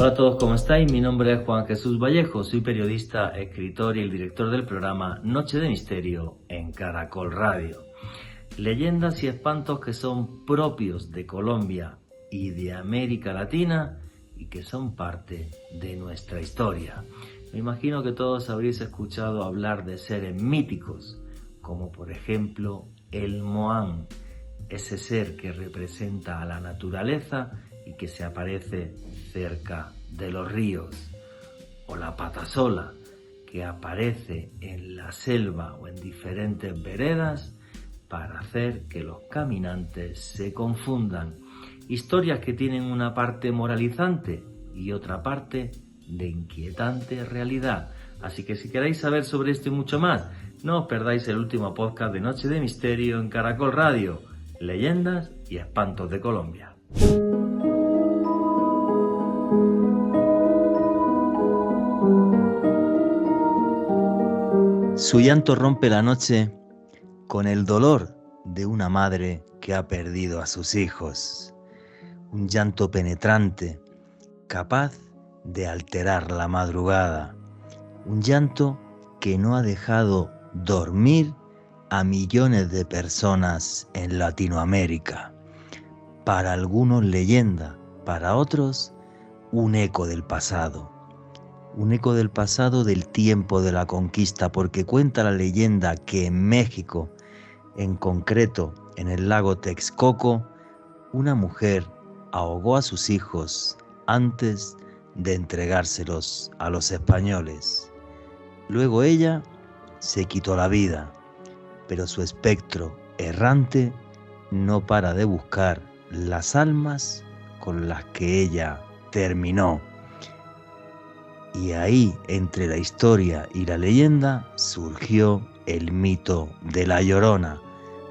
Hola a todos, ¿cómo estáis? Mi nombre es Juan Jesús Vallejo, soy periodista, escritor y el director del programa Noche de Misterio en Caracol Radio. Leyendas y espantos que son propios de Colombia y de América Latina y que son parte de nuestra historia. Me imagino que todos habréis escuchado hablar de seres míticos, como por ejemplo el Moán, ese ser que representa a la naturaleza y que se aparece cerca de los ríos, o la patasola, que aparece en la selva o en diferentes veredas para hacer que los caminantes se confundan. Historias que tienen una parte moralizante y otra parte de inquietante realidad. Así que si queréis saber sobre esto y mucho más, no os perdáis el último podcast de Noche de Misterio en Caracol Radio, Leyendas y Espantos de Colombia. Su llanto rompe la noche con el dolor de una madre que ha perdido a sus hijos. Un llanto penetrante, capaz de alterar la madrugada. Un llanto que no ha dejado dormir a millones de personas en Latinoamérica. Para algunos leyenda, para otros un eco del pasado. Un eco del pasado del tiempo de la conquista, porque cuenta la leyenda que en México, en concreto en el lago Texcoco, una mujer ahogó a sus hijos antes de entregárselos a los españoles. Luego ella se quitó la vida, pero su espectro errante no para de buscar las almas con las que ella terminó. Y ahí, entre la historia y la leyenda, surgió el mito de La Llorona.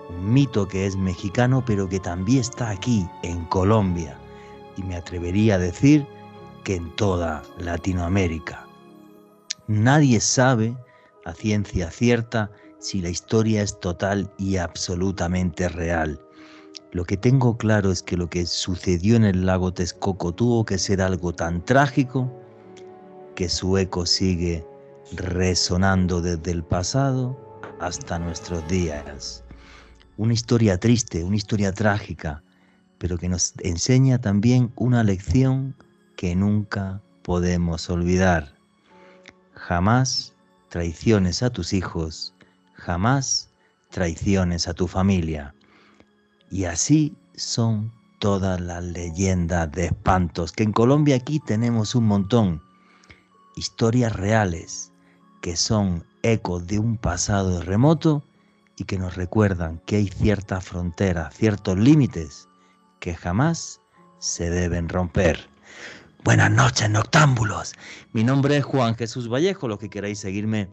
Un mito que es mexicano, pero que también está aquí, en Colombia. Y me atrevería a decir que en toda Latinoamérica. Nadie sabe, a ciencia cierta, si la historia es total y absolutamente real. Lo que tengo claro es que lo que sucedió en el lago Texcoco tuvo que ser algo tan trágico que su eco sigue resonando desde el pasado hasta nuestros días. Una historia triste, una historia trágica, pero que nos enseña también una lección que nunca podemos olvidar. Jamás traiciones a tus hijos, jamás traiciones a tu familia. Y así son todas las leyendas de espantos, que en Colombia aquí tenemos un montón. Historias reales que son ecos de un pasado remoto y que nos recuerdan que hay ciertas fronteras, ciertos límites que jamás se deben romper. Buenas noches, noctámbulos. Mi nombre es Juan Jesús Vallejo. Los que queráis seguirme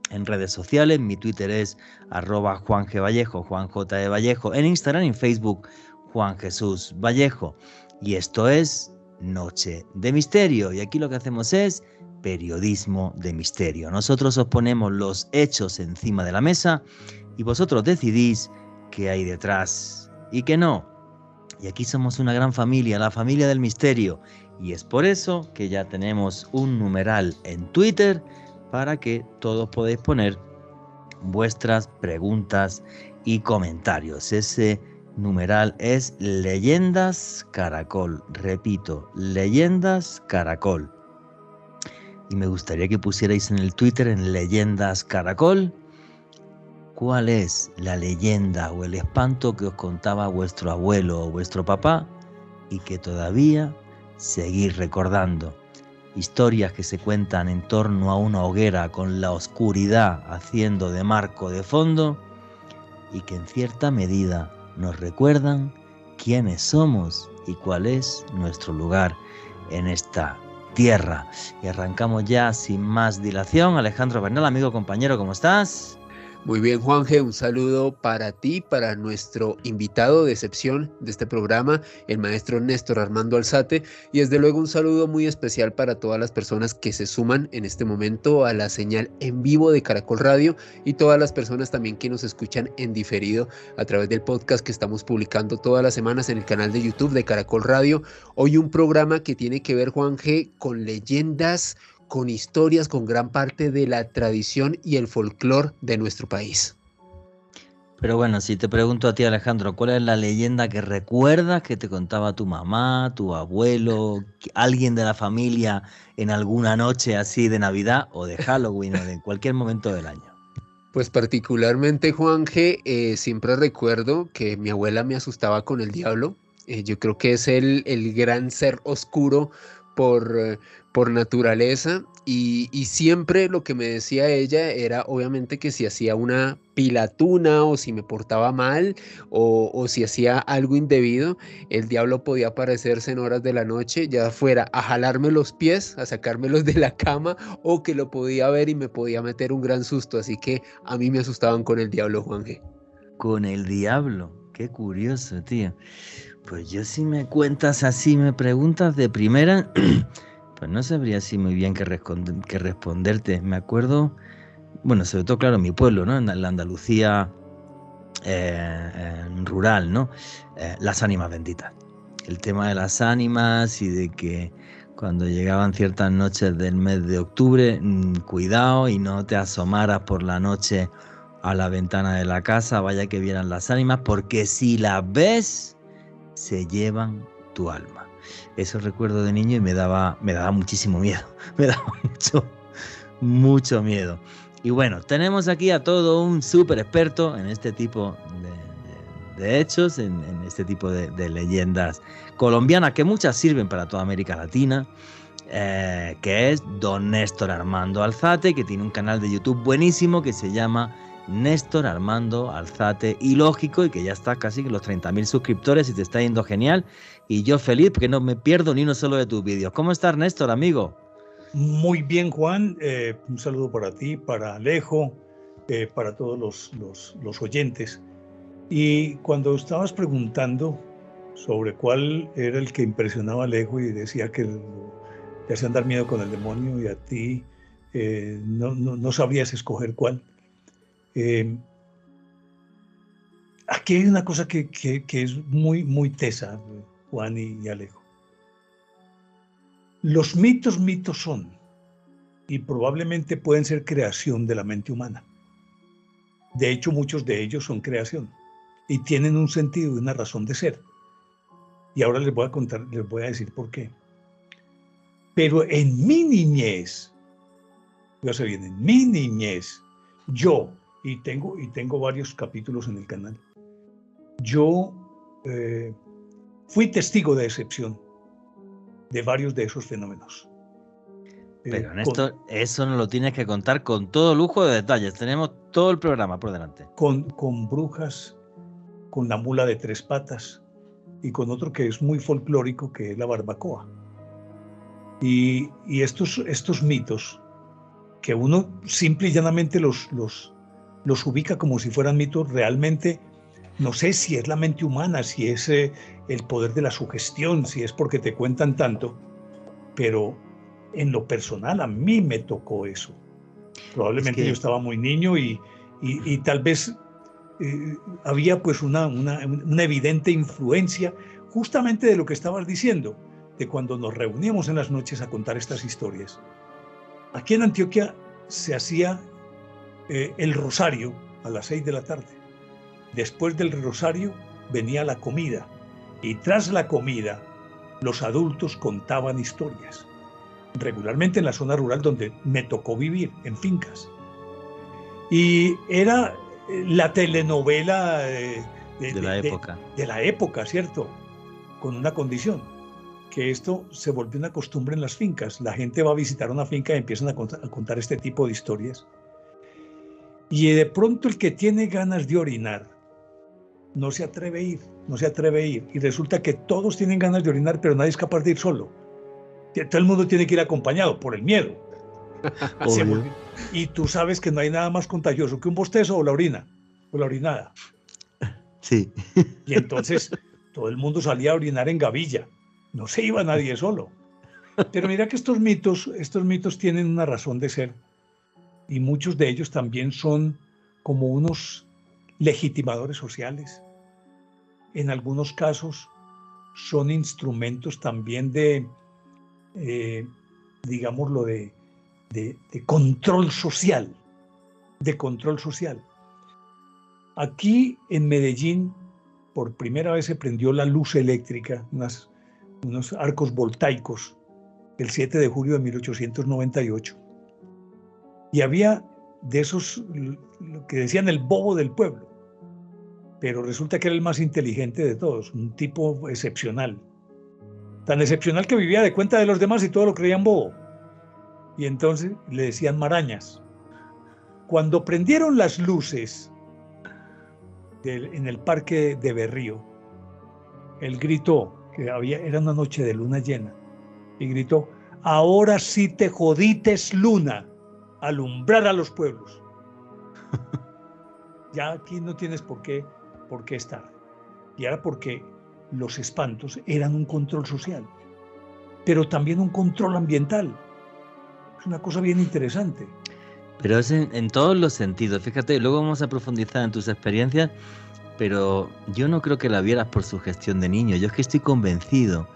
en redes sociales, mi Twitter es @JuanGVallejo, Juan J. de Vallejo. En Instagram y en Facebook, Juan Jesús Vallejo. Y esto es Noche de Misterio. Y aquí lo que hacemos es periodismo de misterio. Nosotros os ponemos los hechos encima de la mesa y vosotros decidís qué hay detrás y qué no. Y aquí somos una gran familia, la familia del misterio. Y es por eso que ya tenemos un numeral en Twitter para que todos podáis poner vuestras preguntas y comentarios. Ese numeral es Leyendas Caracol. Repito, Leyendas Caracol. Y me gustaría que pusierais en el Twitter, en Leyendas Caracol, cuál es la leyenda o el espanto que os contaba vuestro abuelo o vuestro papá y que todavía seguís recordando. Historias que se cuentan en torno a una hoguera con la oscuridad haciendo de marco de fondo y que en cierta medida nos recuerdan quiénes somos y cuál es nuestro lugar en esta tierra. Y arrancamos ya sin más dilación. Alejandro Bernal, amigo, compañero, ¿cómo estás? Muy bien, Juanje, un saludo para ti, para nuestro invitado de excepción de este programa, el maestro Néstor Armando Alzate, y desde luego un saludo muy especial para todas las personas que se suman en este momento a la señal en vivo de Caracol Radio y todas las personas también que nos escuchan en diferido a través del podcast que estamos publicando todas las semanas en el canal de YouTube de Caracol Radio. Hoy un programa que tiene que ver, Juanje, con leyendas, con historias, con gran parte de la tradición y el folclore de nuestro país. Pero bueno, si te pregunto a ti, Alejandro, ¿cuál es la leyenda que recuerdas que te contaba tu mamá, tu abuelo, alguien de la familia en alguna noche así de Navidad o de Halloween o de cualquier momento del año? Pues particularmente, Juanje, siempre recuerdo que mi abuela me asustaba con el diablo. Yo creo que es el gran ser oscuro por, por naturaleza y siempre lo que me decía ella era obviamente que si hacía una pilatuna o si me portaba mal o si hacía algo indebido, el diablo podía aparecerse en horas de la noche, ya fuera a jalarme los pies, a sacármelos de la cama o que lo podía ver y me podía meter un gran susto. Así que a mí me asustaban con el diablo, Juanje. Con el diablo, qué curioso, tío. Pues yo si me cuentas así, me preguntas de primera, pues no sabría así muy bien qué responderte. Me acuerdo, bueno, sobre todo, claro, en mi pueblo, ¿no? En la Andalucía rural, ¿no? Las ánimas benditas. El tema de las ánimas y de que cuando llegaban ciertas noches del mes de octubre, cuidado y no te asomaras por la noche a la ventana de la casa, vaya que vieran las ánimas, porque si las ves, se llevan tu alma. Eso recuerdo de niño y me daba muchísimo miedo, me daba mucho miedo. Y bueno, tenemos aquí a todo un súper experto en este tipo de hechos, en este tipo de leyendas colombianas, que muchas sirven para toda América Latina, que es don Néstor Armando Alzate, que tiene un canal de YouTube buenísimo que se llama Néstor Armando Alzate y lógico, y que ya está casi en los 30.000 suscriptores y te está yendo genial. Y yo feliz porque no me pierdo ni uno solo de tus vídeos. ¿Cómo estás, Néstor, amigo? Muy bien, Juan. Un saludo para ti, para Alejo, para todos los oyentes. Y cuando estabas preguntando sobre cuál era el que impresionaba a Alejo y decía que te hacían dar miedo con el demonio y a ti no sabrías escoger cuál. Aquí hay una cosa que es muy tesa, Juan y Alejo. Los mitos son, y probablemente pueden ser creación de la mente humana. De hecho, muchos de ellos son creación y tienen un sentido y una razón de ser. Y ahora les voy a contar, les voy a decir por qué. Pero en mi niñez, fíjate bien, en mi niñez, yo, y tengo varios capítulos en el canal, yo fui testigo de excepción de varios de esos fenómenos. Pero Néstor, eso nos lo tienes que contar con todo lujo de detalles. Tenemos todo el programa por delante. Con brujas, con la mula de 3 patas y con otro que es muy folclórico, que es la barbacoa. Y estos mitos, que uno simple y llanamente los ubica como si fueran mitos, realmente no sé si es la mente humana, si es el poder de la sugestión, si es porque te cuentan tanto, pero en lo personal a mí me tocó eso. Probablemente yo estaba muy niño y tal vez había pues una evidente influencia justamente de lo que estabas diciendo, de cuando nos reuníamos en las noches a contar estas historias. Aquí en Antioquia se hacía el rosario a las 6 de la tarde. Después del rosario venía la comida y tras la comida los adultos contaban historias, regularmente en la zona rural donde me tocó vivir, en fincas. Y era la telenovela de la época, ¿cierto? Con una condición, que esto se volvió una costumbre en las fincas. La gente va a visitar una finca y empiezan a contar este tipo de historias. Y de pronto el que tiene ganas de orinar no se atreve a ir. Y resulta que todos tienen ganas de orinar, pero nadie es capaz de ir solo. Todo el mundo tiene que ir acompañado por el miedo. Obvio. Y tú sabes que no hay nada más contagioso que un bostezo o la orina, o la orinada. Sí. Y entonces todo el mundo salía a orinar en gavilla. No se iba nadie solo. Pero mira que estos mitos tienen una razón de ser. Y muchos de ellos también son como unos legitimadores sociales. En algunos casos son instrumentos también de, digámoslo, de control social, de control social. Aquí en Medellín, por primera vez se prendió la luz eléctrica, unos arcos voltaicos, el 7 de julio de 1898. Y había de esos, lo que decían el bobo del pueblo, pero resulta que era el más inteligente de todos, un tipo excepcional. Tan excepcional que vivía de cuenta de los demás y todo lo creían bobo. Y entonces le decían marañas. Cuando prendieron las luces en el parque de Berrío, él gritó, era una noche de luna llena, y gritó: ahora sí te jodites, luna, alumbrar a los pueblos. Ya aquí no tienes por qué estar. Y era porque los espantos eran un control social, pero también un control ambiental. Es una cosa bien interesante. Pero es en todos los sentidos. Fíjate, luego vamos a profundizar en tus experiencias, pero yo no creo que la vieras por su gestión de niño. Yo es que estoy convencido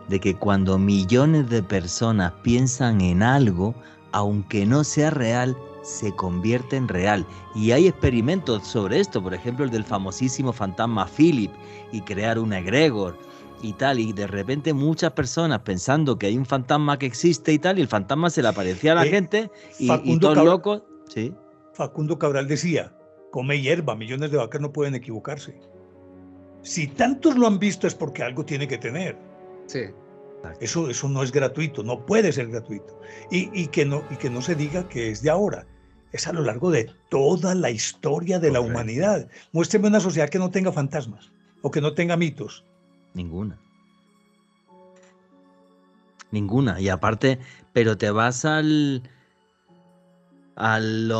de que cuando millones de personas piensan en algo, aunque no sea real, se convierte en real. Y hay experimentos sobre esto, por ejemplo el del famosísimo fantasma Philip, y crear un egregor y tal, y de repente muchas personas pensando que hay un fantasma que existe y tal, y el fantasma se le aparecía a la gente y todos locos. ¿Sí? Facundo Cabral decía: come hierba, millones de vacas no pueden equivocarse. Si tantos lo han visto es porque algo tiene que tener. Sí. Eso no es gratuito, no puede ser gratuito. Y que no se diga que es de ahora. Es a lo largo de toda la historia de la humanidad. Muéstreme una sociedad que no tenga fantasmas o que no tenga mitos. Ninguna. Y aparte, pero te vas a lo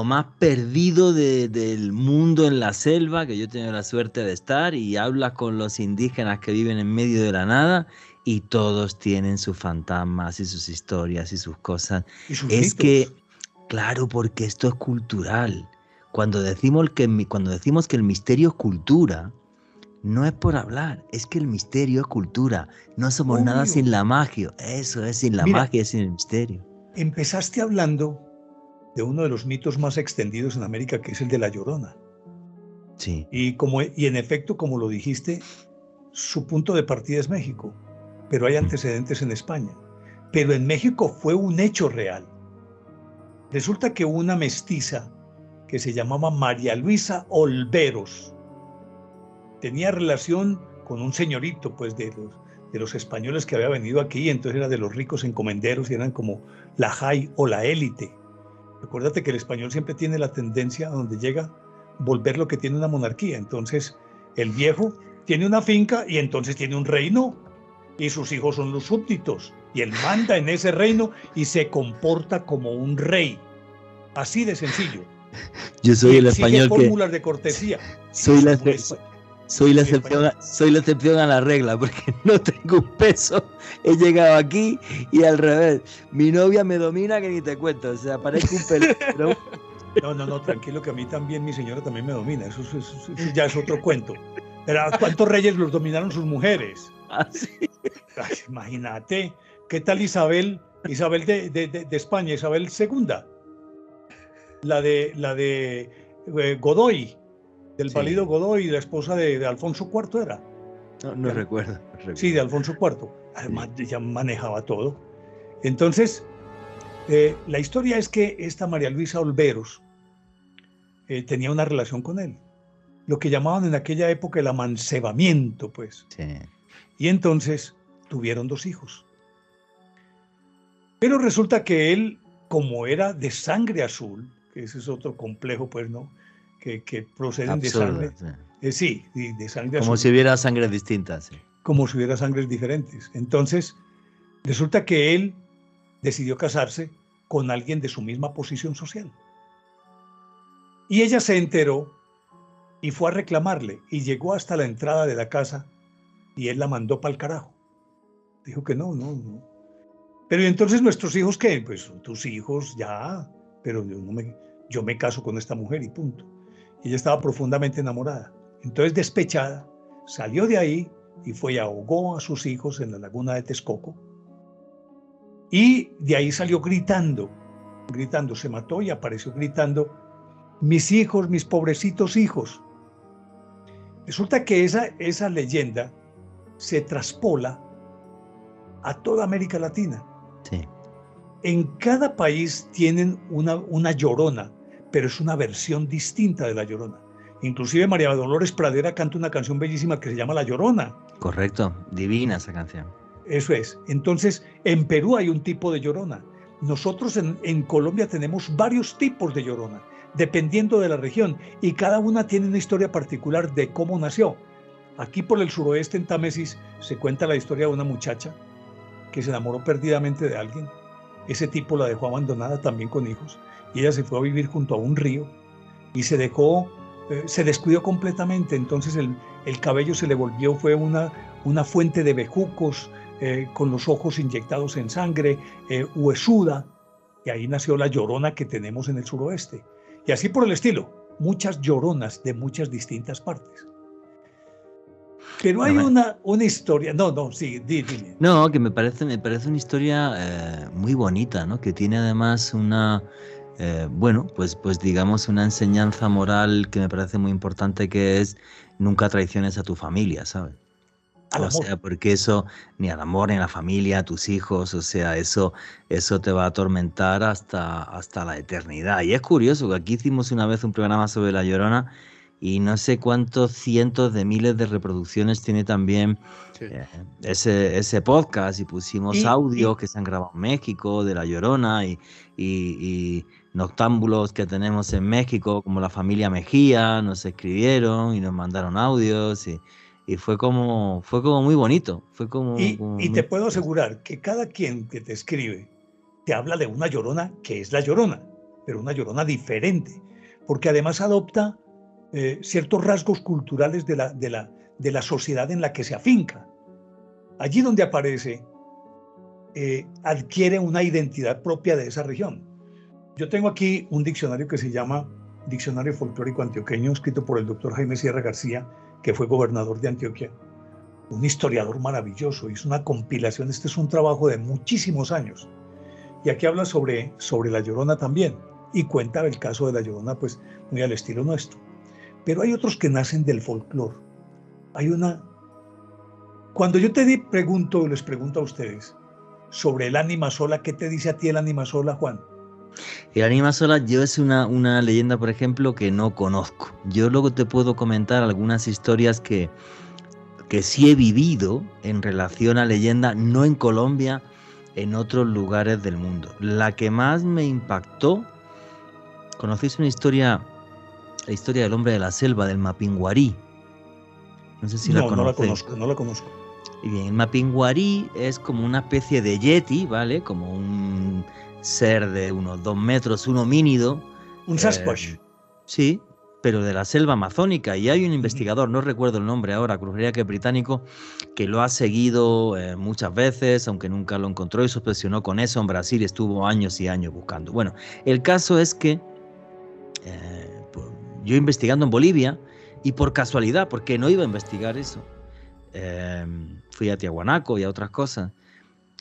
más perdido del mundo en la selva, que yo he tenido la suerte de estar, y hablas con los indígenas que viven en medio de la nada, y todos tienen sus fantasmas y sus historias y sus cosas. Y sus es mitos. Que, claro, porque esto es cultural. Cuando decimos que el misterio es cultura, no es por hablar, es que el misterio es cultura. No somos nada sin la magia. Eso es, sin la magia, sin el misterio. Empezaste hablando de uno de los mitos más extendidos en América, que es el de La Llorona. Sí. Y en efecto, como lo dijiste, su punto de partida es México, pero hay antecedentes en España. Pero en México fue un hecho real. Resulta que una mestiza que se llamaba María Luisa Olveros tenía relación con un señorito, pues de los españoles que había venido aquí, entonces era de los ricos encomenderos y eran como la high o la élite. Recuérdate que el español siempre tiene la tendencia a donde llega volver lo que tiene una monarquía. Entonces el viejo tiene una finca y entonces tiene un reino y sus hijos son los súbditos y él manda en ese reino y se comporta como un rey. Así de sencillo. Yo soy el español que... fórmulas de cortesía. Soy la excepción a la regla, porque no tengo un peso, he llegado aquí y al revés, mi novia me domina que ni te cuento, o sea, parezco un pelotero. No, tranquilo, que a mí también, mi señora también me domina, eso ya es otro cuento. Pero ¿cuántos reyes los dominaron sus mujeres? ¿Ah, sí? Ay, imagínate, ¿qué tal Isabel de España, Isabel II? La de Godoy, del valido Godoy, la esposa de Alfonso IV era. No recuerdo. Sí, de Alfonso IV. Además, ella manejaba todo. Entonces, la historia es que esta María Luisa Olveros tenía una relación con él. Lo que llamaban en aquella época el amancebamiento, pues. Sí. Y entonces tuvieron 2 hijos. Pero resulta que él, como era de sangre azul, que ese es otro complejo, pues, ¿no? Que proceden absurdo, de sangre. Sí, de sangre como azul. Si hubiera sangres distintas. Sí. Como si hubiera sangres diferentes. Entonces, resulta que él decidió casarse con alguien de su misma posición social. Y ella se enteró y fue a reclamarle y llegó hasta la entrada de la casa y él la mandó para el carajo. Dijo que no. Pero ¿y entonces nuestros hijos qué? Pues son tus hijos ya, pero yo me caso con esta mujer y punto. Y ella estaba profundamente enamorada. Entonces, despechada, salió de ahí y fue y ahogó a sus hijos en la laguna de Texcoco. Y de ahí salió gritando, se mató y apareció gritando: mis hijos, mis pobrecitos hijos. Resulta que esa leyenda se traspola a toda América Latina. Sí. En cada país tienen una llorona, pero es una versión distinta de la llorona. Inclusive María Dolores Pradera canta una canción bellísima que se llama La Llorona. Correcto, divina esa canción. Eso es. Entonces, en Perú hay un tipo de llorona. Nosotros en Colombia tenemos varios tipos de llorona, dependiendo de la región, y cada una tiene una historia particular de cómo nació. Aquí por el suroeste, en Támesis, se cuenta la historia de una muchacha que se enamoró perdidamente de alguien. Ese tipo la dejó abandonada también con hijos, y ella se fue a vivir junto a un río y se descuidó completamente. Entonces el cabello se le volvió, fue una fuente de bejucos, con los ojos inyectados en sangre, huesuda, y ahí nació la llorona que tenemos en el suroeste. Y así por el estilo, muchas lloronas de muchas distintas partes. Pero hay una historia. Sí, dime. No, que me parece una historia muy bonita, ¿no? Que tiene además una, pues digamos una enseñanza moral que me parece muy importante, que es: nunca traiciones a tu familia, ¿sabes? O sea, porque eso, ni al amor, ni a la familia, a tus hijos, o sea, eso te va a atormentar hasta la eternidad. Y es curioso que aquí hicimos una vez un programa sobre La Llorona y no sé cuántos cientos de miles de reproducciones tiene también ese podcast, y pusimos audios que se han grabado en México de La Llorona y noctámbulos que tenemos en México, como la familia Mejía, nos escribieron y nos mandaron audios y fue como muy bonito. Y te puedo asegurar que cada quien que te escribe te habla de una llorona que es la llorona, pero una llorona diferente, porque además adopta ciertos rasgos culturales de la sociedad en la que se afinca. Allí donde aparece, adquiere una identidad propia de esa región. Yo tengo aquí un diccionario que se llama Diccionario Folclórico Antioqueño, escrito por el doctor Jaime Sierra García, que fue gobernador de Antioquia, un historiador maravilloso. Hizo una compilación. Este es un trabajo de muchísimos años. Y aquí habla sobre la Llorona también, y cuenta el caso de la Llorona, pues muy al estilo nuestro. Pero hay otros que nacen del folclore. Cuando yo les pregunto a ustedes sobre el ánima sola, ¿qué te dice a ti el ánima sola, Juan? El ánima sola yo es una leyenda, por ejemplo, que no conozco. Yo luego te puedo comentar algunas historias que sí he vivido en relación a leyenda, no en Colombia, en otros lugares del mundo. La que más me impactó, ¿conocéis la historia del hombre de la selva, del Mapinguarí? No sé si la conocéis. No la conozco. Y bien, el Mapinguarí es como una especie de yeti, ¿vale? Como un ser de unos 2 metros, un homínido. Un Sasquatch. Sí, pero de la selva amazónica. Y hay un investigador, no recuerdo el nombre ahora, crucería que es británico, que lo ha seguido muchas veces, aunque nunca lo encontró, y se obsesionó con eso en Brasil, estuvo años y años buscando. Bueno, el caso es que pues, yo investigando en Bolivia, y por casualidad, porque no iba a investigar eso, fui a Tiahuanaco y a otras cosas,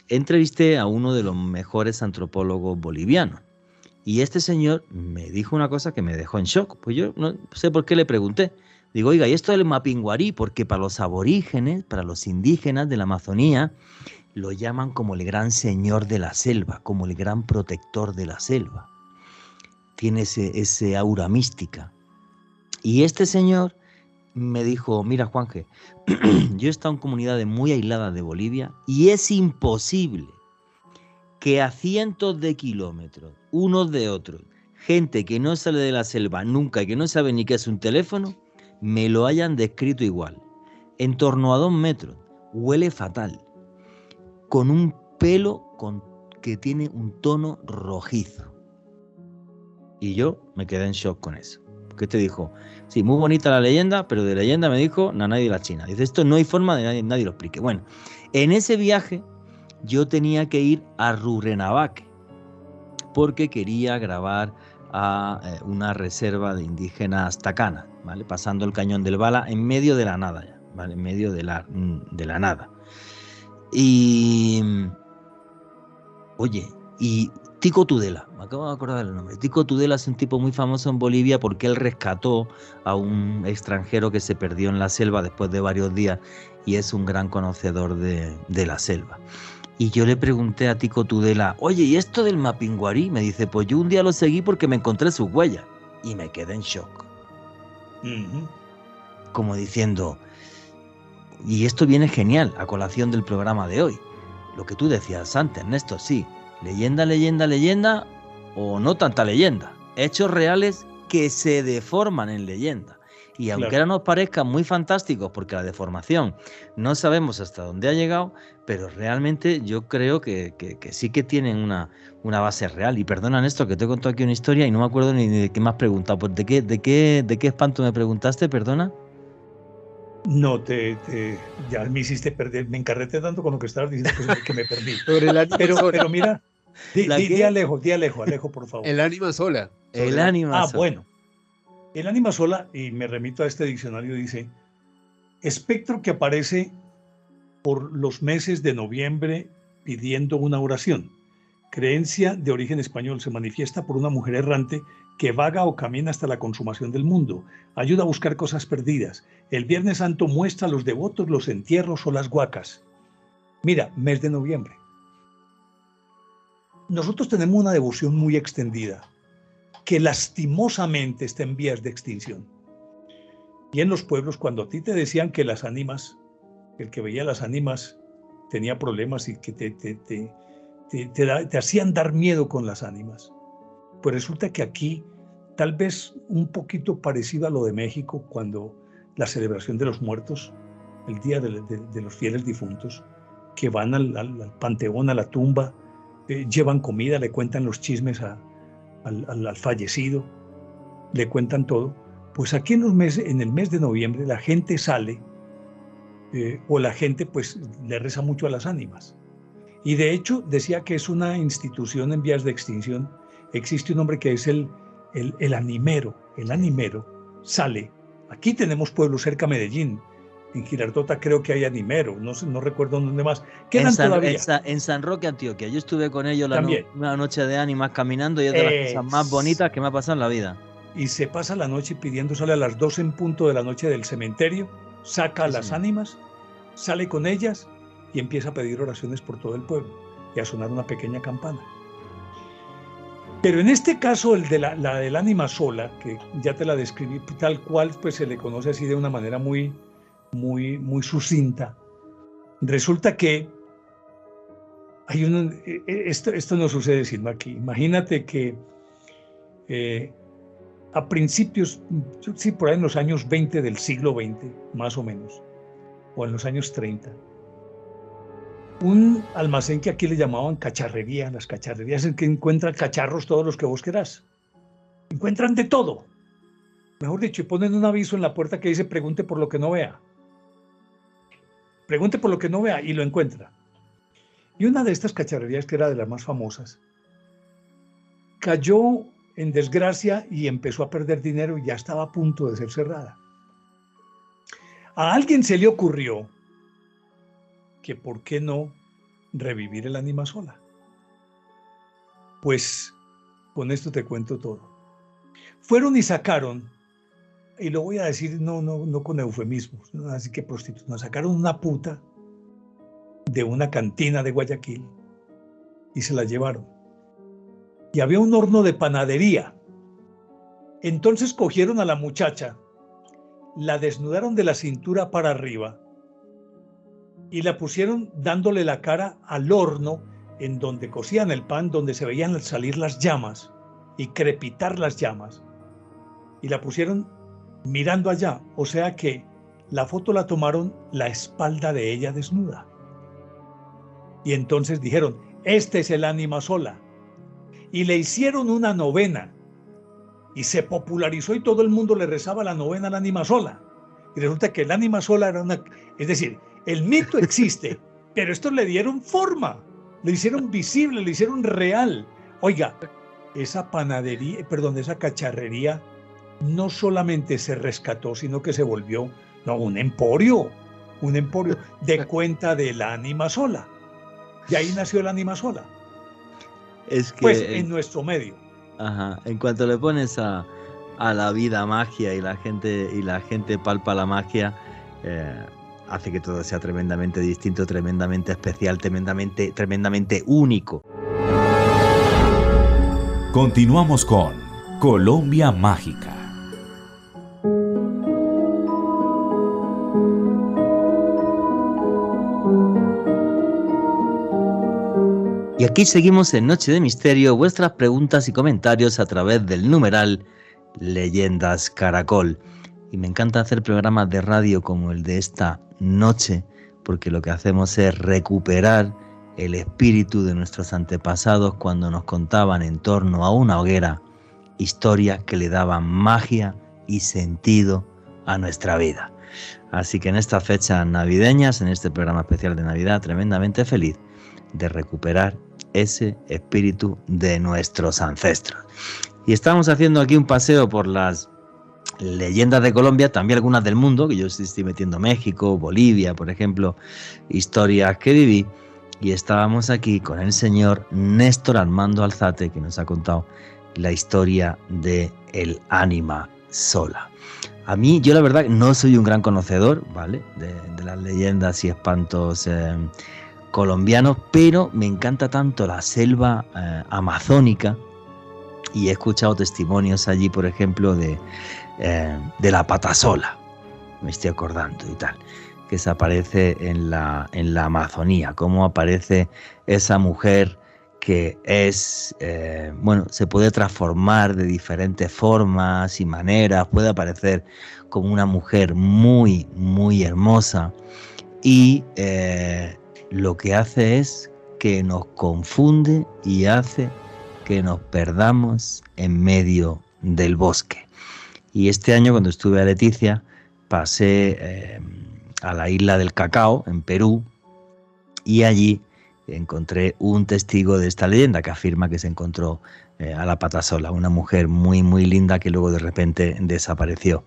entrevisté a uno de los mejores antropólogos bolivianos. Y este señor me dijo una cosa que me dejó en shock. Pues yo no sé por qué le pregunté. Digo, oiga, ¿y esto del Mapinguarí? Porque para los aborígenes, para los indígenas de la Amazonía, lo llaman como el gran señor de la selva, como el gran protector de la selva. Tiene ese aura mística. Y este señor me dijo, mira, Juanje, yo he estado en comunidades muy aisladas de Bolivia y es imposible que a cientos de kilómetros, unos de otros, gente que no sale de la selva nunca y que no sabe ni qué es un teléfono, me lo hayan descrito igual. En torno a 2 metros, huele fatal, con un pelo que tiene un tono rojizo. Y yo me quedé en shock con eso. ¿Qué te dijo? Sí, muy bonita la leyenda, pero de leyenda me dijo Nanay de la China. Dice, esto no hay forma de que nadie lo explique. Bueno, en ese viaje yo tenía que ir a Rurrenabaque porque quería grabar a una reserva de indígenas tacanas, ¿vale? Pasando el Cañón del Bala en medio de la nada, ya, ¿vale? En medio de la nada. Y... Oye, y Tico Tudela, me acabo de acordar el nombre. Tico Tudela es un tipo muy famoso en Bolivia porque él rescató a un extranjero que se perdió en la selva después de varios días y es un gran conocedor de la selva. Y yo le pregunté a Tico Tudela, oye, ¿y esto del Mapinguarí? Me dice, pues yo un día lo seguí porque me encontré sus huellas y me quedé en shock. Como diciendo, y esto viene genial a colación del programa de hoy. Lo que tú decías antes, Néstor, sí, leyenda, leyenda, leyenda, o no tanta leyenda, hechos reales que se deforman en leyenda. Y aunque ahora nos parezcan muy fantásticos, porque la deformación no sabemos hasta dónde ha llegado, pero realmente yo creo que sí que tienen una base real. Y perdona, Néstor, que te he contado aquí una historia y no me acuerdo ni de qué me has preguntado. Pues, ¿de qué espanto me preguntaste, perdona? No, ya me hiciste perder, me encarreté tanto con lo que estabas diciendo que me perdí. Pero mira, di Alejo, por favor. El ánima sola. El ánima sola. Bueno. El ánima sola, y me remito a este diccionario, dice, espectro que aparece por los meses de noviembre pidiendo una oración. Creencia de origen español, se manifiesta por una mujer errante que vaga o camina hasta la consumación del mundo. Ayuda a buscar cosas perdidas. El Viernes Santo muestra a los devotos los entierros o las huacas. Mira, mes de noviembre. Nosotros tenemos una devoción muy extendida que lastimosamente está en vías de extinción. Y en los pueblos, cuando a ti te decían que las ánimas, el que veía las ánimas tenía problemas y que te hacían dar miedo con las ánimas, pues resulta que aquí, tal vez un poquito parecido a lo de México, cuando la celebración de los muertos, el día de los fieles difuntos, que van al panteón, a la tumba, llevan comida, le cuentan los chismes al fallecido, le cuentan todo. Pues aquí en el mes de noviembre la gente sale o la gente pues le reza mucho a las ánimas. Y de hecho decía que es una institución en vías de extinción. Existe un hombre que es el animero. El animero sale. Aquí tenemos pueblos cerca de Medellín. En Girardota creo que hay animero, no recuerdo dónde más. ¿Quedan todavía? En San Roque, Antioquia. Yo estuve con ellos una noche de ánimas caminando y es de las cosas más bonitas que me ha pasado en la vida. Y se pasa la noche pidiendo, sale a las 12 en punto de la noche del cementerio, saca a las ánimas, sale con ellas y empieza a pedir oraciones por todo el pueblo y a sonar una pequeña campana. Pero en este caso, la del ánima sola, que ya te la describí tal cual, pues se le conoce así de una manera muy sucinta. Resulta que esto no sucede sino aquí. Imagínate que a principios, sí, por ahí en los años 20 del siglo XX, más o menos, o en los años 30, un almacén que aquí le llamaban cacharrería, las cacharrerías en que encuentran cacharros todos los que vos querás. Encuentran de todo. Mejor dicho, y ponen un aviso en la puerta que dice pregunte por lo que no vea. Pregunte por lo que no vea y lo encuentra. Y una de estas cacharrerías, que era de las más famosas, cayó en desgracia y empezó a perder dinero y ya estaba a punto de ser cerrada. A alguien se le ocurrió que por qué no revivir el ánima sola. Pues con esto te cuento todo. Fueron y sacaron, y lo voy a decir no con eufemismos, ¿no? Así que prostitutas, sacaron una puta de una cantina de Guayaquil y se la llevaron. Y había un horno de panadería. Entonces cogieron a la muchacha, la desnudaron de la cintura para arriba y la pusieron dándole la cara al horno en donde cocían el pan, donde se veían salir las llamas y crepitar las llamas. Y la pusieron mirando allá, o sea que la foto la tomaron la espalda de ella desnuda. Y entonces dijeron, este es el ánima sola. Y le hicieron una novena y se popularizó y todo el mundo le rezaba la novena al ánima sola. Y resulta que el ánima sola era una... Es decir, el mito existe, pero estos le dieron forma, le hicieron visible, le hicieron real. Oiga, esa panadería, perdón, esa cacharrería no solamente se rescató, sino que se volvió un emporio de cuenta del ánima sola. Y ahí nació el ánima sola. Es que, pues en nuestro medio. Ajá, en cuanto le pones a la vida magia y la gente palpa la magia, hace que todo sea tremendamente distinto, tremendamente especial, tremendamente único. Continuamos con Colombia Mágica. Y aquí seguimos en Noche de Misterio, vuestras preguntas y comentarios a través del numeral Leyendas Caracol. Y me encanta hacer programas de radio como el de esta noche, porque lo que hacemos es recuperar el espíritu de nuestros antepasados cuando nos contaban en torno a una hoguera historias que le daban magia y sentido a nuestra vida. Así que en estas fechas navideñas, en este programa especial de Navidad, tremendamente feliz de recuperar ese espíritu de nuestros ancestros. Y estamos haciendo aquí un paseo por las leyendas de Colombia, también algunas del mundo, que yo estoy metiendo México, Bolivia, por ejemplo, historias que viví, y estábamos aquí con el señor Néstor Armando Alzate, que nos ha contado la historia de el ánima sola. A mí, yo la verdad no soy un gran conocedor, ¿vale?, de las leyendas y espantos colombianos, pero me encanta tanto la selva amazónica, y he escuchado testimonios allí, por ejemplo, de la patasola, me estoy acordando y tal, que se aparece en la Amazonía, cómo aparece esa mujer que es, se puede transformar de diferentes formas y maneras, puede aparecer como una mujer muy, muy hermosa, y lo que hace es que nos confunde y hace que nos perdamos en medio del bosque. Y este año, cuando estuve a Leticia, pasé a la isla del Cacao, en Perú, y allí encontré un testigo de esta leyenda que afirma que se encontró a la patasola, una mujer muy, muy linda que luego de repente desapareció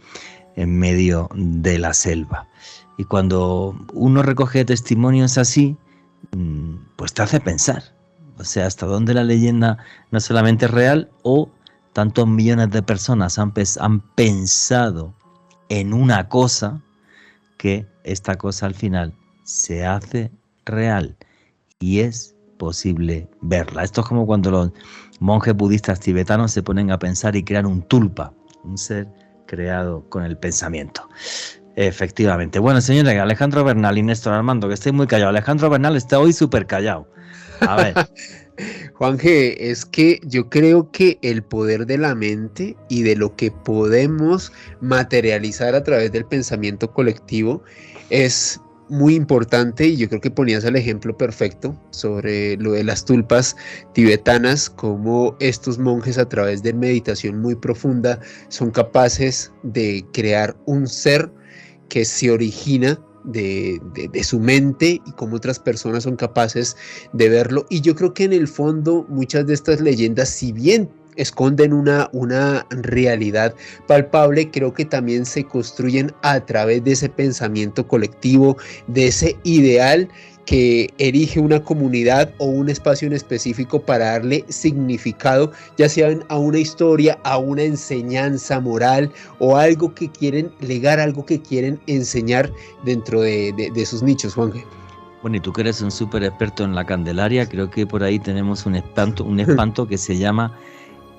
en medio de la selva. Y cuando uno recoge testimonios así, pues te hace pensar, o sea, hasta dónde la leyenda no solamente es real, o tantos millones de personas han pensado en una cosa que esta cosa al final se hace real y es posible verla. Esto es como cuando los monjes budistas tibetanos se ponen a pensar y crean un tulpa, un ser creado con el pensamiento. Efectivamente. Bueno, señores, Alejandro Bernal y Néstor Armando, que estoy muy callado. Alejandro Bernal está hoy súper callado. A ver. Juanje, es que yo creo que el poder de la mente y de lo que podemos materializar a través del pensamiento colectivo es muy importante, y yo creo que ponías el ejemplo perfecto sobre lo de las tulpas tibetanas, como estos monjes a través de meditación muy profunda son capaces de crear un ser que se origina de su mente, y cómo otras personas son capaces de verlo. Y yo creo que en el fondo muchas de estas leyendas, si bien esconden una realidad palpable, creo que también se construyen a través de ese pensamiento colectivo, de ese ideal que erige una comunidad o un espacio en específico para darle significado, ya sea a una historia, a una enseñanza moral, o algo que quieren legar, algo que quieren enseñar dentro de sus nichos, Juanje. Bueno, y tú que eres un súper experto en la Candelaria, creo que por ahí tenemos un espanto que se llama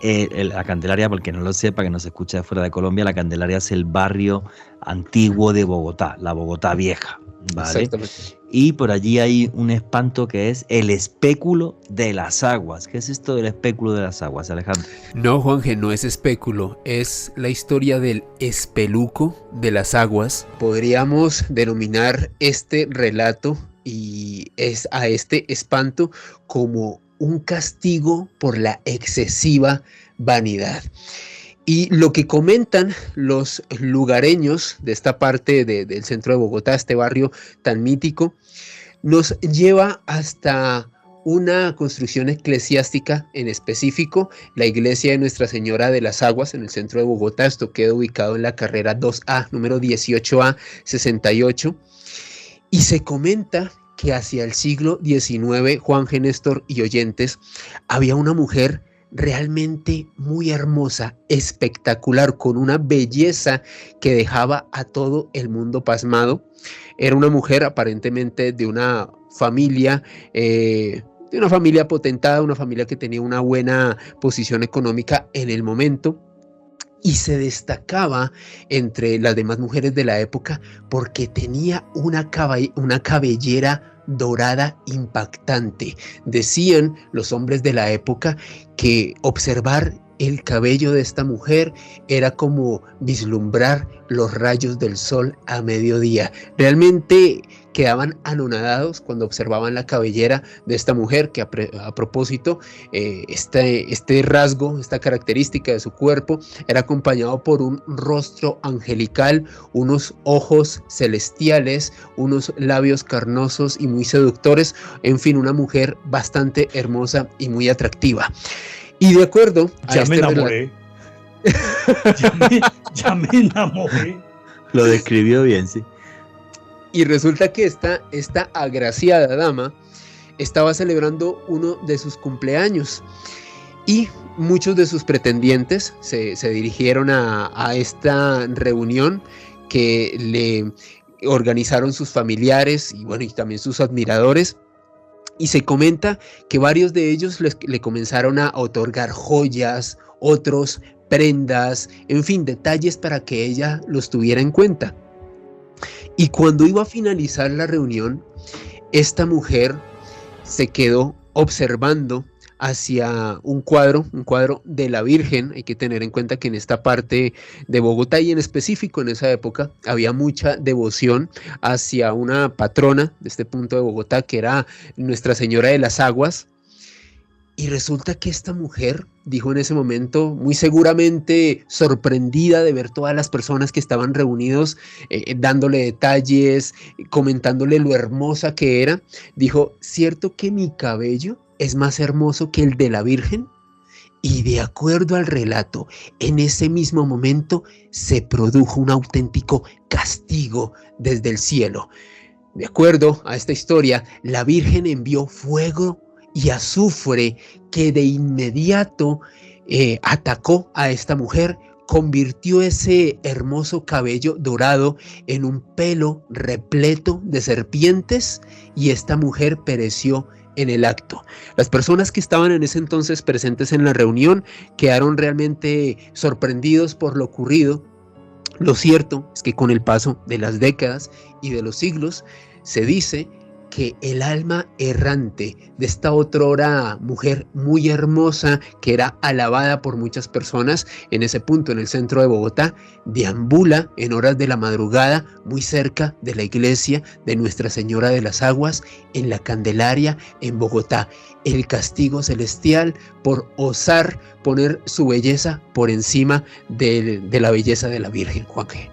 la Candelaria, porque no lo sepa, que nos escucha de fuera de Colombia. La Candelaria es el barrio antiguo de Bogotá, la Bogotá vieja, ¿vale? Exactamente. Y por allí hay un espanto que es el espéculo de las aguas. ¿Qué es esto del espéculo de las aguas, Alejandro? No, Juanje, no es espéculo, es la historia del espeluco de las aguas. Podríamos denominar este relato y es a este espanto como un castigo por la excesiva vanidad. Y lo que comentan los lugareños de esta parte del centro de Bogotá, este barrio tan mítico, nos lleva hasta una construcción eclesiástica en específico, la iglesia de Nuestra Señora de las Aguas en el centro de Bogotá. Esto queda ubicado en la carrera 2A, número 18A 68, y se comenta que hacia el siglo XIX, Juan G. Néstor y oyentes, había una mujer realmente muy hermosa, espectacular, con una belleza que dejaba a todo el mundo pasmado. Era una mujer aparentemente de una familia potentada, una familia que tenía una buena posición económica en el momento, y se destacaba entre las demás mujeres de la época porque tenía una cabellera dorada impactante. Decían los hombres de la época que observar el cabello de esta mujer era como vislumbrar los rayos del sol a mediodía. Realmente quedaban anonadados cuando observaban la cabellera de esta mujer, que a propósito, este rasgo, esta característica de su cuerpo era acompañado por un rostro angelical, unos ojos celestiales, unos labios carnosos y muy seductores, en fin, una mujer bastante hermosa y muy atractiva. Y de acuerdo a ya me enamoré. Ya me enamoré. Lo describió bien, sí. Y resulta que esta agraciada dama estaba celebrando uno de sus cumpleaños y muchos de sus pretendientes se dirigieron a esta reunión que le organizaron sus familiares y bueno, y también sus admiradores. Y se comenta que varios de ellos le comenzaron a otorgar joyas, otros prendas, en fin, detalles para que ella los tuviera en cuenta. Y cuando iba a finalizar la reunión, esta mujer se quedó observando hacia un cuadro de la Virgen. Hay que tener en cuenta que en esta parte de Bogotá y en específico en esa época había mucha devoción hacia una patrona de este punto de Bogotá que era Nuestra Señora de las Aguas. Y resulta que esta mujer dijo en ese momento, muy seguramente sorprendida de ver todas las personas que estaban reunidos, dándole detalles, comentándole lo hermosa que era, dijo: ¿cierto que mi cabello es más hermoso que el de la Virgen? Y de acuerdo al relato, en ese mismo momento se produjo un auténtico castigo desde el cielo. De acuerdo a esta historia, la Virgen envió fuego y azufre que de inmediato atacó a esta mujer, convirtió ese hermoso cabello dorado en un pelo repleto de serpientes y esta mujer pereció en el acto. Las personas que estaban en ese entonces presentes en la reunión quedaron realmente sorprendidos por lo ocurrido. Lo cierto es que con el paso de las décadas y de los siglos se dice que el alma errante de esta otrora mujer muy hermosa, que era alabada por muchas personas en ese punto en el centro de Bogotá, deambula en horas de la madrugada muy cerca de la iglesia de Nuestra Señora de las Aguas en la Candelaria en Bogotá. El castigo celestial por osar poner su belleza por encima de la belleza de la Virgen, Juan G.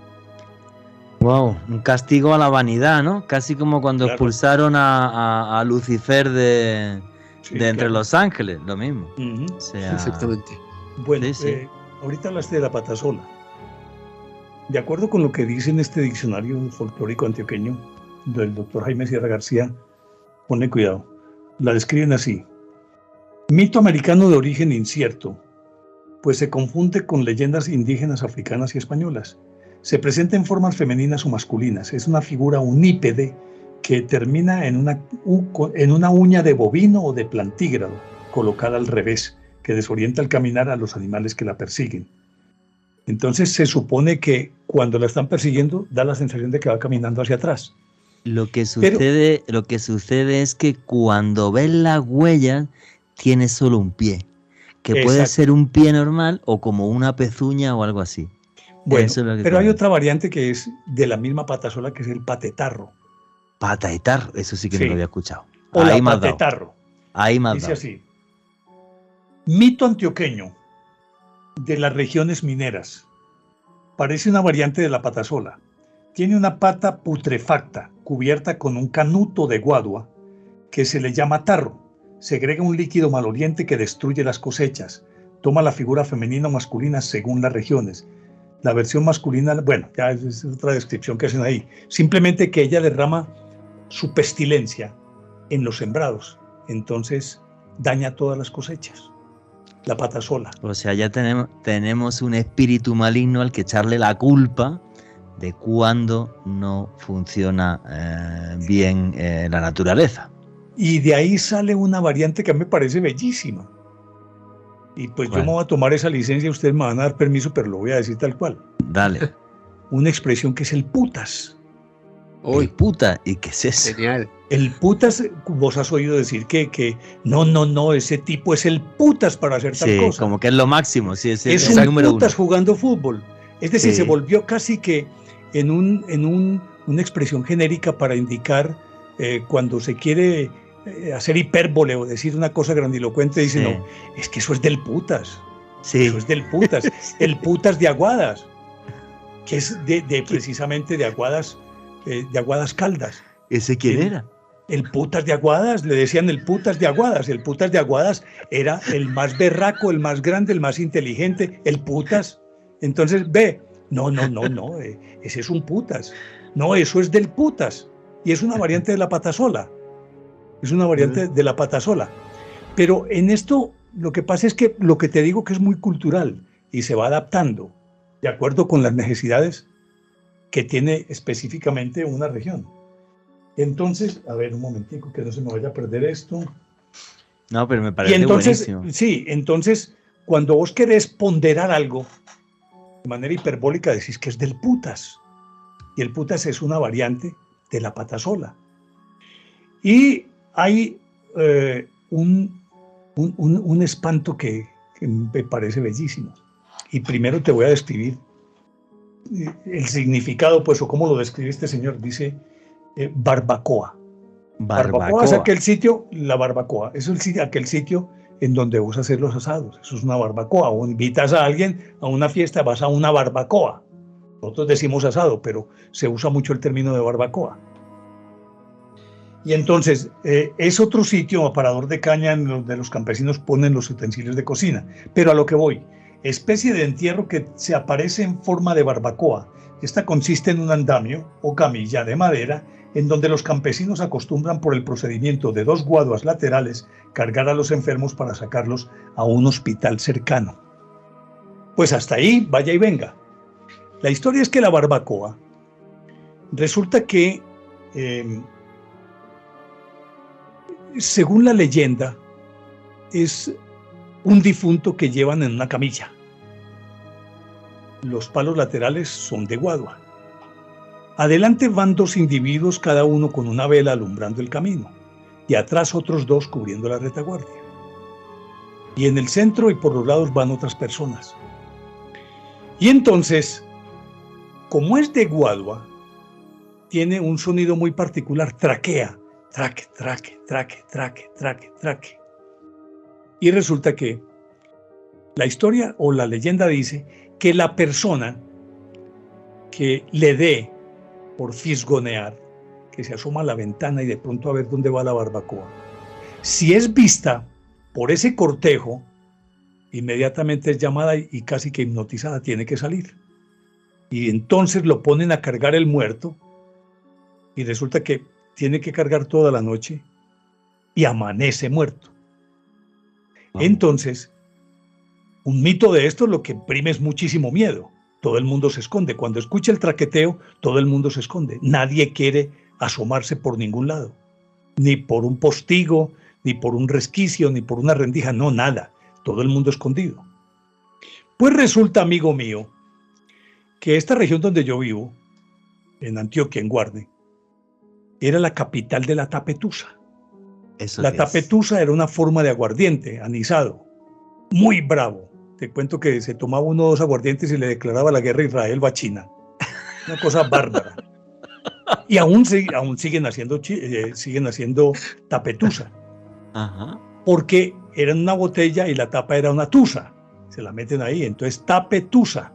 Wow, un castigo a la vanidad, ¿no? Casi como cuando expulsaron a Lucifer de entre los ángeles, lo mismo. O sea, exactamente. Bueno, ahorita hablaste de la patasola. De acuerdo con lo que dice en este diccionario folclórico antioqueño del doctor Jaime Sierra García, ponle cuidado, la describen así: mito americano de origen incierto, pues se confunde con leyendas indígenas, africanas y españolas. Se presenta en formas femeninas o masculinas. Es una figura unípede que termina en una uña de bovino o de plantígrado, colocada al revés, que desorienta al caminar a los animales que la persiguen. Entonces se supone que cuando la están persiguiendo da la sensación de que va caminando hacia atrás. Lo que sucede es que cuando ves las huellas tiene solo un pie, que puede ser un pie normal o como una pezuña o algo así. Bueno, pero hay otra variante que es de la misma patasola, que es el patetarro. Pata de tarro, eso sí que Sí. no lo había escuchado. O Ahí la me has pata de dado. tarro. Ahí me has Dice dado. así. Mito antioqueño de las regiones mineras. Parece una variante de la patasola. Tiene una pata putrefacta cubierta con un canuto de guadua que se le llama tarro. Segrega un líquido maloliente que destruye las cosechas. Toma la figura femenina o masculina según las regiones. La versión masculina, bueno, ya es otra descripción que hacen ahí. Simplemente que ella derrama su pestilencia en los sembrados. Entonces daña todas las cosechas. La patasola. O sea, ya tenemos un espíritu maligno al que echarle la culpa de cuando no funciona bien la naturaleza. Y de ahí sale una variante que a mí me parece bellísima. Y pues yo me voy a tomar esa licencia, ustedes me van a dar permiso, pero lo voy a decir tal cual. Dale. Una expresión que es el putas. Uy, El puta, ¿y qué es eso? genial. El putas, vos has oído decir que no, ese tipo es el putas para hacer tal Sí, cosa. como que es lo máximo, sí, es Es el un número putas uno. jugando fútbol. Es decir, Sí. se volvió casi que en una expresión genérica para indicar cuando se quiere hacer hipérbole o decir una cosa grandilocuente, dice, Sí. no, es que eso es del putas. Sí. Eso es del putas. El putas de Aguadas, que es precisamente de Aguadas Caldas. ¿Ese quién era? El putas de Aguadas, le decían el putas de Aguadas. El putas de Aguadas era el más berraco, el más grande, el más inteligente, el putas. Entonces, no, ese es un putas. No, eso es del putas. Y es una variante de la patasola. Es una variante de la patasola. Pero en esto, lo que pasa es que lo que te digo que es muy cultural y se va adaptando de acuerdo con las necesidades que tiene específicamente una región. Entonces, a ver, un momentico, que no se me vaya a perder esto. No, pero me Y parece entonces, buenísimo. sí, entonces, cuando vos querés ponderar algo, de manera hiperbólica decís que es del putas. Y el putas es una variante de la patasola. Y hay un espanto que me parece bellísimo. Y primero te voy a describir el significado, pues, o cómo lo describe este señor. Dice barbacoa. Barbacoa es aquel sitio, la barbacoa, es aquel sitio en donde vos haces los asados. Eso es una barbacoa. O invitas a alguien a una fiesta, vas a una barbacoa. Nosotros decimos asado, pero se usa mucho el término de barbacoa. Y entonces es otro sitio, aparador de caña, en donde los campesinos ponen los utensilios de cocina. Pero a lo que voy, especie de entierro que se aparece en forma de barbacoa. Esta consiste en un andamio o camilla de madera en donde los campesinos acostumbran por el procedimiento de 2 guaduas laterales cargar a los enfermos para sacarlos a un hospital cercano. Pues hasta ahí, vaya y venga. La historia es que la barbacoa resulta que, según la leyenda, es un difunto que llevan en una camilla. Los palos laterales son de guadua. Adelante van 2 individuos, cada uno con una vela alumbrando el camino, y atrás otros 2 cubriendo la retaguardia. Y en el centro y por los lados van otras personas. Y entonces, como es de guadua, tiene un sonido muy particular, traquea, traque, traque, traque, traque, traque, traque. Y resulta que la historia o la leyenda dice que la persona que le dé por fisgonear, que se asoma a la ventana y de pronto a ver dónde va la barbacoa, si es vista por ese cortejo, inmediatamente es llamada y casi que hipnotizada, tiene que salir. Y entonces lo ponen a cargar el muerto y resulta que tiene que cargar toda la noche y amanece muerto. Entonces, un mito de esto lo que imprime es muchísimo miedo. Todo el mundo se esconde. Cuando escucha el traqueteo, todo el mundo se esconde. Nadie quiere asomarse por ningún lado. Ni por un postigo, ni por un resquicio, ni por una rendija. No, nada. Todo el mundo escondido. Pues resulta, amigo mío, que esta región donde yo vivo, en Antioquia, en Guarne, era la capital de la tapetusa. La tapetusa era una forma de aguardiente, anisado, muy bravo. Te cuento que se tomaba 1 o 2 aguardientes y le declaraba la guerra a Israel o a China. Una cosa bárbara. Y aún siguen haciendo tapetusa. Ajá. Porque era una botella y la tapa era una tusa. Se la meten ahí, entonces tapetusa.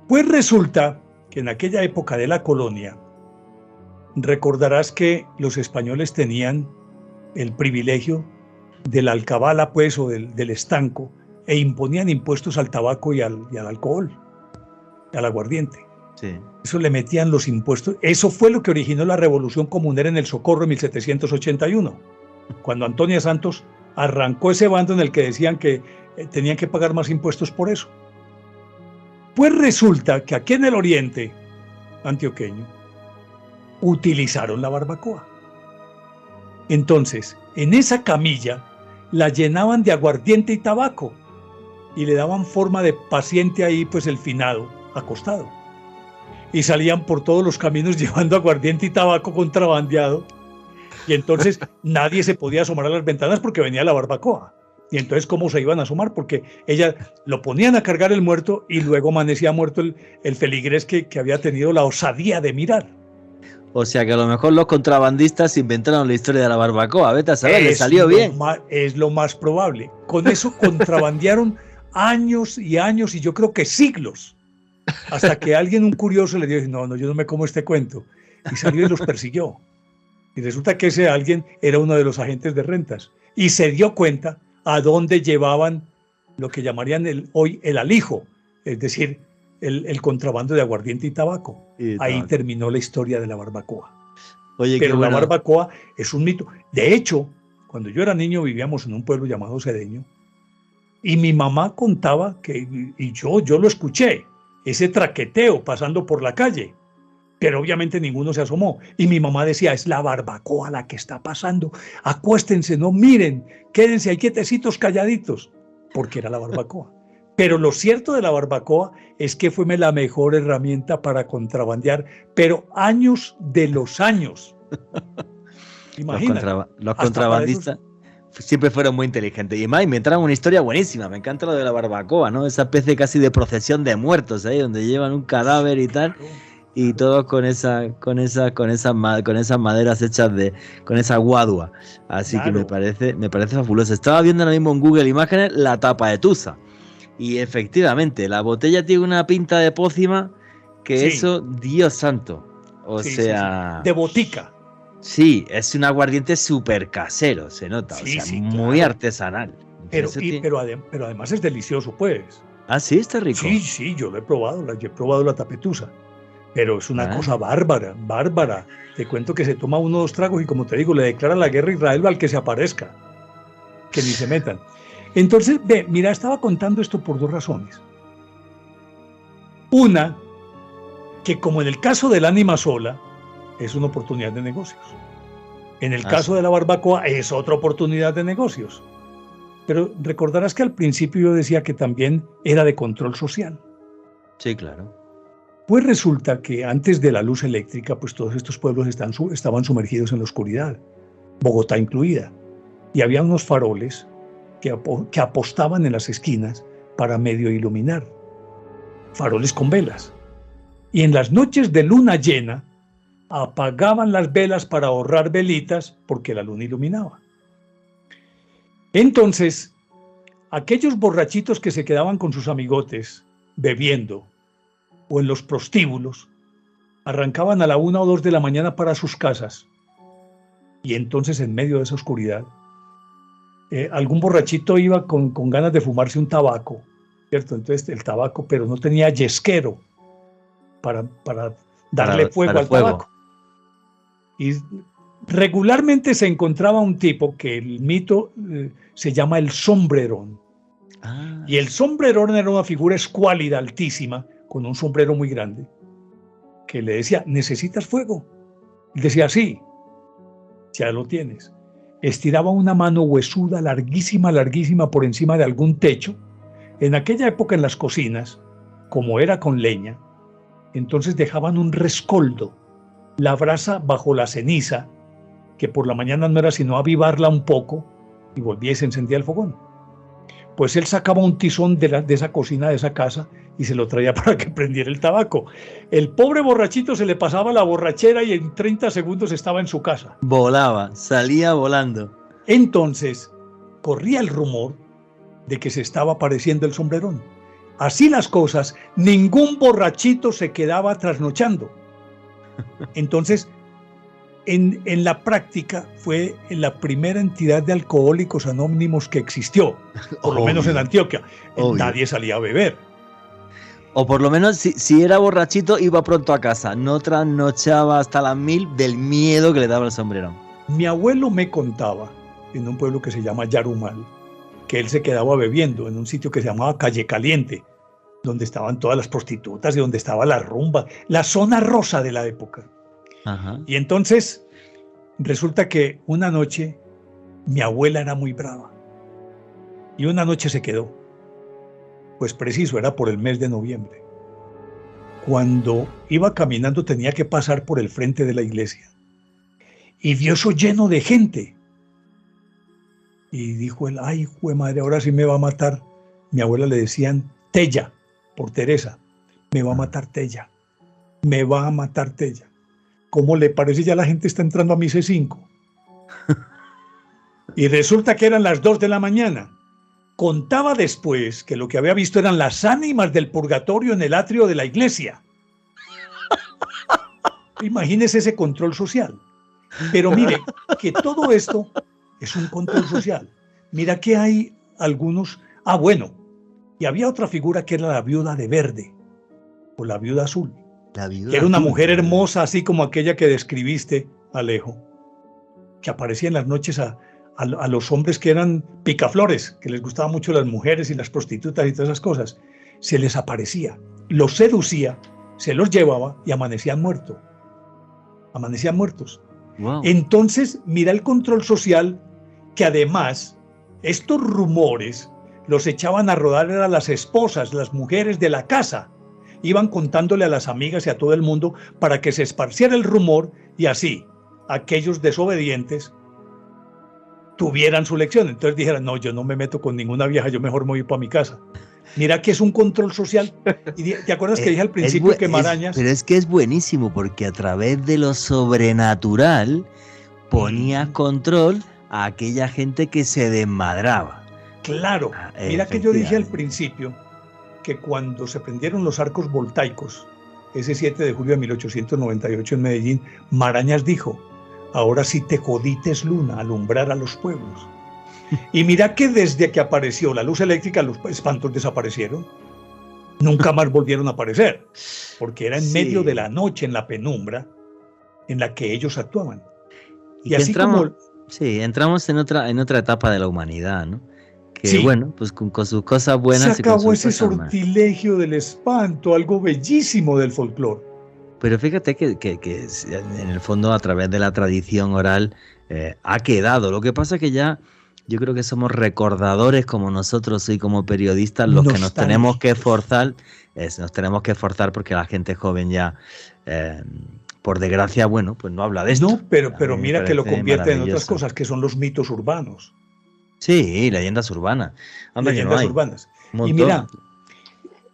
Pues resulta que en aquella época de la colonia, recordarás que los españoles tenían el privilegio de la alcabala, pues, o del estanco, e imponían impuestos al tabaco y al alcohol, al aguardiente. Sí. Eso le metían los impuestos. Eso fue lo que originó la Revolución Comunera en el Socorro en 1781, cuando Antonia Santos arrancó ese bando en el que decían que tenían que pagar más impuestos por eso. Pues resulta que aquí en el oriente antioqueño utilizaron la barbacoa. Entonces, en esa camilla la llenaban de aguardiente y tabaco y le daban forma de paciente ahí, pues el finado, acostado. Y salían por todos los caminos llevando aguardiente y tabaco contrabandeado. Y entonces nadie se podía asomar a las ventanas porque venía la barbacoa. Y entonces, ¿cómo se iban a asomar? Porque ella lo ponían a cargar el muerto y luego amanecía muerto el feligrés que había tenido la osadía de mirar. O sea que a lo mejor los contrabandistas inventaron la historia de la barbacoa. Vete a saber, le salió bien. Es lo más probable. Con eso contrabandearon años y años y yo creo que siglos. Hasta que alguien, un curioso, le dijo, no, yo no me como este cuento. Y salió y los persiguió. Y resulta que ese alguien era uno de los agentes de rentas. Y se dio cuenta a dónde llevaban lo que llamarían hoy el alijo, es decir, el contrabando de aguardiente y tabaco. Ahí terminó la historia de la barbacoa. Oye, pero bueno. La barbacoa es un mito. De hecho, cuando yo era niño vivíamos en un pueblo llamado Cedeño y mi mamá contaba y yo lo escuché, ese traqueteo pasando por la calle. Pero obviamente ninguno se asomó. Y mi mamá decía, es la barbacoa la que está pasando. Acuéstense, no miren, quédense ahí quietecitos, calladitos. Porque era la barbacoa. Pero lo cierto de la barbacoa es que fue la mejor herramienta para contrabandear, pero años de los años. Imagínate. Los contrabandistas siempre fueron muy inteligentes. Y más, me entraron una historia buenísima. Me encanta lo de la barbacoa, ¿no? Esa especie casi de procesión de muertos ahí, donde llevan un cadáver y tal. Y todos con esas maderas hechas con esa guadua. Así claro. Que me parece fabuloso. Estaba viendo ahora mismo en Google Imágenes la tapa de tusa. Y efectivamente, la botella tiene una pinta de pócima que sí. Eso, Dios santo. O sea. Sí. De botica. Sí, es un aguardiente súper casero, se nota. Sí, o sea, muy claro. Artesanal. Pero además es delicioso, pues. Ah, sí, está rico. Sí, yo lo he probado, la tapetusa. Pero es una cosa bárbara. Te cuento que se toma 1 o 2 tragos y como te digo, le declara la guerra a Israel al que se aparezca. Que ni se metan. Entonces, mira, estaba contando esto por 2 razones. Una, que como en el caso del ánima sola, es una oportunidad de negocios. En el caso de la barbacoa es otra oportunidad de negocios. Pero recordarás que al principio yo decía que también era de control social. Sí, claro. Pues resulta que antes de la luz eléctrica, pues todos estos pueblos estaban sumergidos en la oscuridad, Bogotá incluida, y había unos faroles que apostaban en las esquinas para medio iluminar, faroles con velas. Y en las noches de luna llena, apagaban las velas para ahorrar velitas porque la luna iluminaba. Entonces, aquellos borrachitos que se quedaban con sus amigotes bebiendo, o en los prostíbulos, arrancaban a la 1 o 2 de la mañana para sus casas. Y entonces, en medio de esa oscuridad, algún borrachito iba con ganas de fumarse un tabaco, ¿cierto? Entonces, el tabaco, pero no tenía yesquero para darle fuego al tabaco. Y regularmente se encontraba un tipo que el mito se llama el sombrerón. Y el sombrerón era una figura escuálida, altísima, con un sombrero muy grande, que le decía, ¿necesitas fuego? Él decía, sí, ya lo tienes. Estiraba una mano huesuda, larguísima por encima de algún techo. En aquella época en las cocinas, como era con leña, entonces dejaban un rescoldo, la brasa bajo la ceniza, que por la mañana no era sino avivarla un poco y volvía y se encendía el fogón. Pues él sacaba un tizón de esa cocina, de esa casa, y se lo traía para que prendiera el tabaco. El pobre borrachito se le pasaba la borrachera y en 30 segundos estaba en su casa. Volaba, salía volando. Entonces, corría el rumor de que se estaba apareciendo el sombrerón. Así las cosas, ningún borrachito se quedaba trasnochando. Entonces, en la práctica fue la primera entidad de alcohólicos anónimos que existió, por lo menos en Antioquia. Nadie salía a beber. O por lo menos, si era borrachito, iba pronto a casa. No trasnochaba hasta las 1000 del miedo que le daba el sombrerón. Mi abuelo me contaba, en un pueblo que se llama Yarumal, que él se quedaba bebiendo en un sitio que se llamaba Calle Caliente, donde estaban todas las prostitutas y donde estaba la rumba, la zona rosa de la época. Ajá. Y entonces resulta que una noche mi abuela era muy brava y una noche se quedó. Pues preciso, era por el mes de noviembre. Cuando iba caminando tenía que pasar por el frente de la iglesia y vio eso lleno de gente. Y dijo él, ay, jue madre, ahora sí me va a matar. Mi abuela le decían Tella, por Teresa. Me va a matar Tella. Me va a matar Tella. ¿Cómo le parece? Ya la gente está entrando a mi C5. Y resulta que eran las 2 de la mañana. Contaba después que lo que había visto eran las ánimas del purgatorio en el atrio de la iglesia. Imagínese ese control social. Pero mire, que todo esto es un control social. Mira que hay algunos... Ah, bueno, y había otra figura que era la viuda de verde, o la viuda azul, que era una mujer hermosa, así como aquella que describiste, Alejo, que aparecía en las noches a los hombres que eran picaflores, que les gustaban mucho las mujeres y las prostitutas y todas esas cosas. Se les aparecía, los seducía, se los llevaba y amanecían muertos. Amanecían muertos. Wow. Entonces, mira el control social, que además estos rumores los echaban a rodar a las esposas, las mujeres de la casa. Iban contándole a las amigas y a todo el mundo para que se esparciera el rumor y así aquellos desobedientes tuvieran su lección. Entonces dijeran, no, yo no me meto con ninguna vieja, yo mejor me voy para mi casa. Mira que es un control social. Y ¿te acuerdas que dije al principio que Marañas... Pero es que es buenísimo porque a través de lo sobrenatural ponía control a aquella gente que se desmadraba. Claro, mira que yo dije al principio que cuando se prendieron los arcos voltaicos, ese 7 de julio de 1898 en Medellín, Marañas dijo, ahora sí te jodites luna, alumbrar a los pueblos. Y mira que desde que apareció la luz eléctrica, los espantos desaparecieron. Nunca más volvieron a aparecer, porque era en medio de la noche, en la penumbra, en la que ellos actuaban. Y así entramos, entramos en otra etapa de la humanidad, ¿no? Que bueno, pues con sus cosas buenas. Se acabó ese sortilegio del espanto, algo bellísimo del folclore. Pero fíjate que en el fondo a través de la tradición oral ha quedado. Lo que pasa es que ya yo creo que somos recordadores como nosotros y como periodistas los que nos tenemos que esforzar. Nos tenemos que esforzar porque la gente joven ya, por desgracia, bueno, pues no habla de esto. No, pero mira que lo convierte en otras cosas, que son los mitos urbanos. Sí, leyendas urbanas. Hombre, leyendas urbanas. Y mira,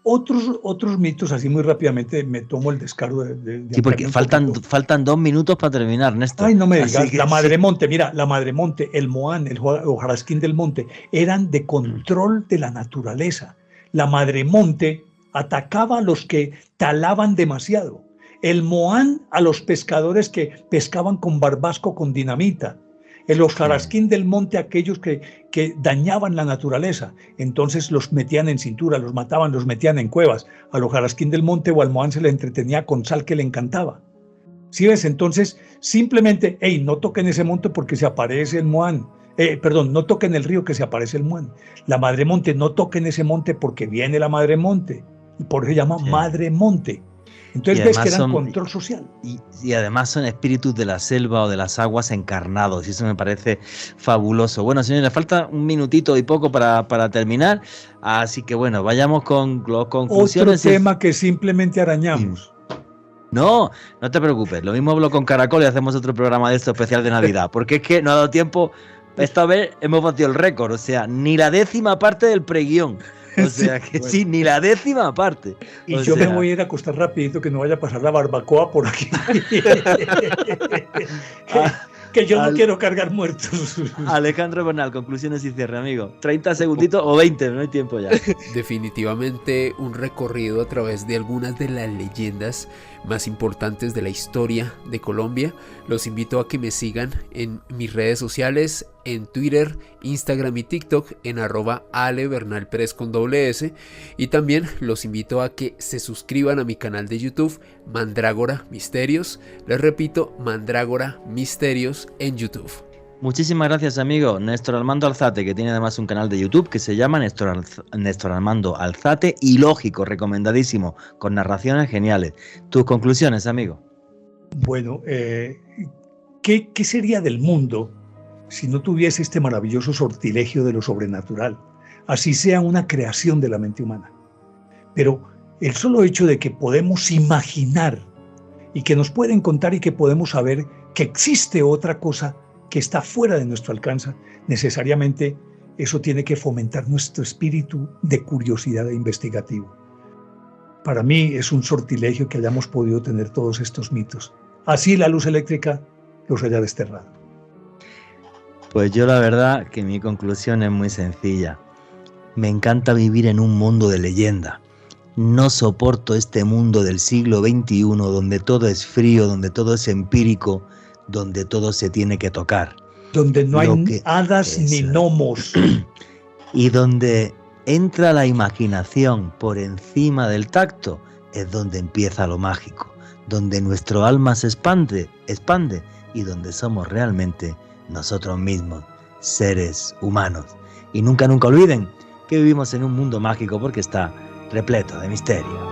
otros mitos, así muy rápidamente, me tomo el descaro de sí, porque faltan 2 minutos para terminar, Néstor. Ay, no me digas, la Madremonte, mira, la Madremonte, el Moán, el Hojarasquín del Monte, eran de control de la naturaleza. La Madremonte atacaba a los que talaban demasiado. El Moán a los pescadores que pescaban con barbasco, con dinamita. El Hojarasquín del Monte a aquellos que dañaban la naturaleza. Entonces los metían en cintura, los mataban, los metían en cuevas. Al Hojarasquín del Monte o al Moán se le entretenía con sal que le encantaba. ¿Sí ves? Entonces simplemente, no toquen ese monte porque se aparece el Moán. No toquen el río que se aparece el Moán. La Madremonte, no toquen ese monte porque viene la Madremonte. Y por eso se llama Madremonte. Entonces ves que eran control social. Y además son espíritus de la selva o de las aguas encarnados, y eso me parece fabuloso. Bueno, señores, le falta un minutito y poco para terminar, así que bueno, vayamos con conclusiones. Otro tema que simplemente arañamos. No te preocupes, lo mismo hablo con Caracol y hacemos otro programa de esto especial de Navidad, porque es que no ha dado tiempo. Esta vez hemos batido el récord, o sea, ni la 10ª parte del preguión. O sea que sí, ni la décima parte. Y O yo me sea, voy a ir a acostar rapidito, que no vaya a pasar la barbacoa por aquí. que yo no quiero cargar muertos. Alejandro Bernal, conclusiones y cierre, amigo. 30 segunditos o 20, no hay tiempo ya. Definitivamente un recorrido a través de algunas de las leyendas más importantes de la historia de Colombia. Los invito a que me sigan en mis redes sociales, en Twitter, Instagram y TikTok, en @alebernalperez con @S, y también los invito a que se suscriban a mi canal de YouTube, Mandrágora Misterios. Les repito, Mandrágora Misterios en YouTube. Muchísimas gracias, amigo Néstor Armando Alzate, que tiene además un canal de YouTube que se llama Néstor Armando Alzate, y lógico, recomendadísimo, con narraciones geniales. Tus conclusiones, amigo. Bueno, ¿qué sería del mundo si no tuviese este maravilloso sortilegio de lo sobrenatural? Así sea una creación de la mente humana. Pero el solo hecho de que podemos imaginar y que nos pueden contar y que podemos saber que existe otra cosa que está fuera de nuestro alcance, necesariamente eso tiene que fomentar nuestro espíritu de curiosidad e investigativo. Para mí es un sortilegio que hayamos podido tener todos estos mitos. Así la luz eléctrica los haya desterrado. Pues yo la verdad que mi conclusión es muy sencilla. Me encanta vivir en un mundo de leyenda. No soporto este mundo del siglo XXI donde todo es frío, donde todo es empírico, donde todo se tiene que tocar. Donde no hay hadas ni gnomos. Y donde entra la imaginación por encima del tacto, es donde empieza lo mágico, donde nuestro alma se expande y donde somos realmente nosotros mismos, seres humanos. Y nunca olviden que vivimos en un mundo mágico porque está repleto de misterio.